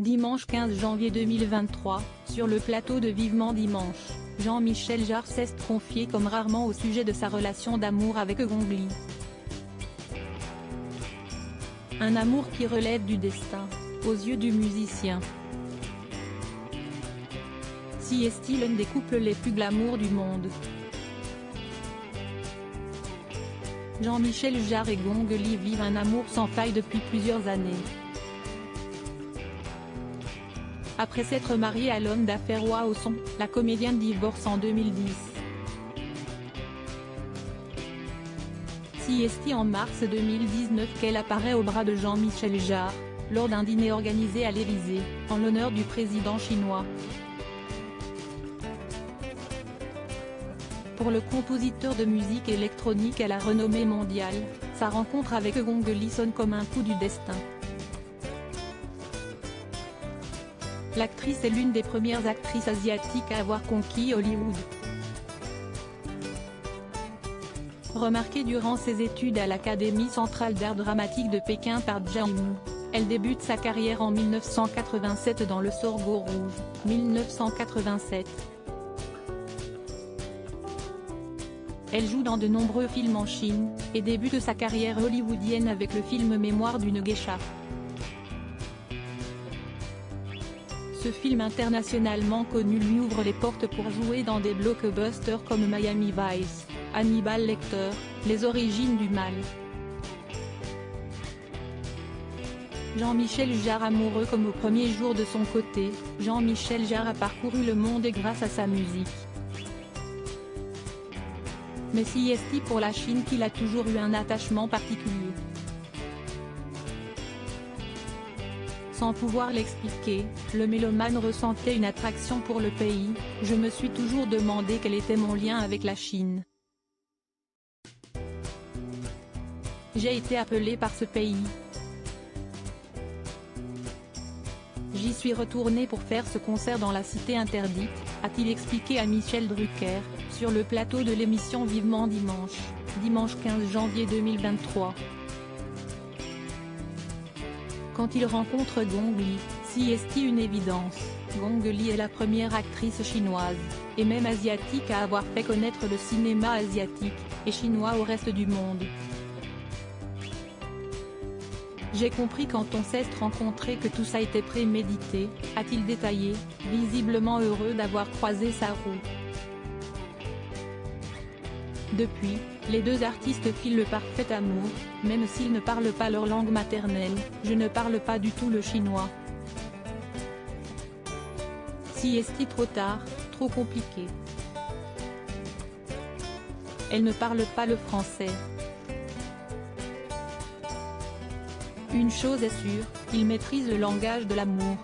Dimanche 15 janvier 2023, sur le plateau de Vivement Dimanche, Jean-Michel Jarre s'est confié comme rarement au sujet de sa relation d'amour avec Gong Li. Un amour qui relève du destin, aux yeux du musicien. Si est-il l'un des couples les plus glamour du monde. Jean-Michel Jarre et Gong Li vivent un amour sans faille depuis plusieurs années. Après s'être mariée à l'homme d'affaires Hwa Oh-sung, la comédienne divorce en 2010. Si est-il en mars 2019 qu'elle apparaît au bras de Jean-Michel Jarre, lors d'un dîner organisé à l'Élysée, en l'honneur du président chinois. Pour le compositeur de musique électronique à la renommée mondiale, sa rencontre avec Gong Li sonne comme un coup du destin. L'actrice est l'une des premières actrices asiatiques à avoir conquis Hollywood. Remarquée durant ses études à l'Académie centrale d'art dramatique de Pékin par Zhang Yimou, elle débute sa carrière en 1987 dans Le Sorgho Rouge, 1987. Elle joue dans de nombreux films en Chine, et débute sa carrière hollywoodienne avec le film Mémoire d'une geisha. Ce film internationalement connu lui ouvre les portes pour jouer dans des blockbusters comme Miami Vice, Hannibal Lecter, Les Origines du Mal. Jean-Michel Jarre amoureux comme au premier jour de son côté, Jean-Michel Jarre a parcouru le monde et grâce à sa musique. Mais si est-il pour la Chine qu'il a toujours eu un attachement particulier. Sans pouvoir l'expliquer, le mélomane ressentait une attraction pour le pays. Je me suis toujours demandé quel était mon lien avec la Chine. J'ai été appelé par ce pays. J'y suis retourné pour faire ce concert dans la cité interdite, a-t-il expliqué à Michel Drucker, sur le plateau de l'émission Vivement Dimanche, dimanche 15 janvier 2023. Quand il rencontre Gong Li, si est-il une évidence, Gong Li est la première actrice chinoise, et même asiatique à avoir fait connaître le cinéma asiatique, et chinois au reste du monde. J'ai compris quand on s'est rencontré que tout ça était prémédité, a-t-il détaillé, visiblement heureux d'avoir croisé sa route. Depuis, les deux artistes filent le parfait amour, même s'ils ne parlent pas leur langue maternelle. Je ne parle pas du tout le chinois. Si est-il trop tard, trop compliqué. Elle ne parle pas le français. Une chose est sûre, il maîtrise le langage de l'amour.